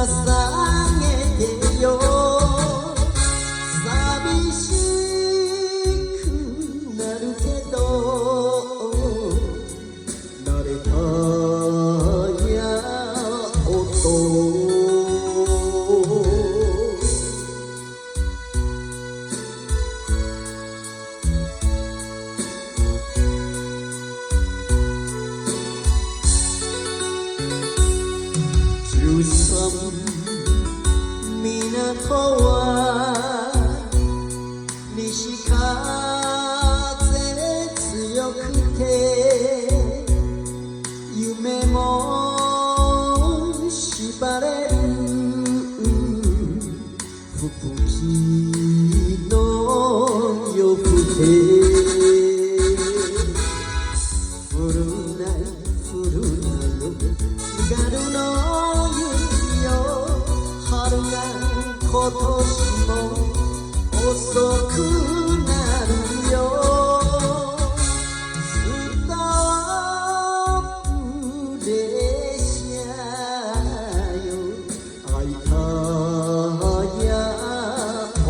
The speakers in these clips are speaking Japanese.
げてよ寂しくなるけど慣れたや音港は西風強くて夢も縛れる吹雪の夜更け降るな降るなよ津軽の雪よ春が今年も遅くなるよストップ列車よ会いたや音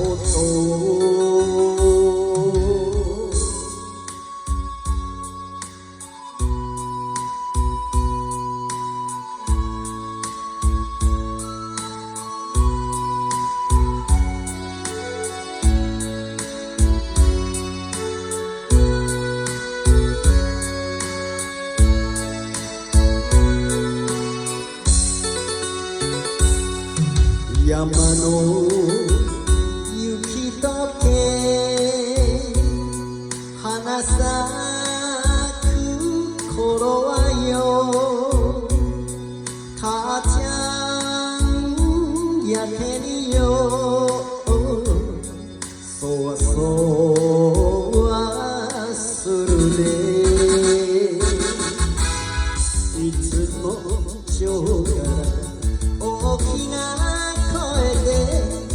山の雪解け花咲く頃はよ母ちゃんやけによそわそわするねいつも正月大きな声で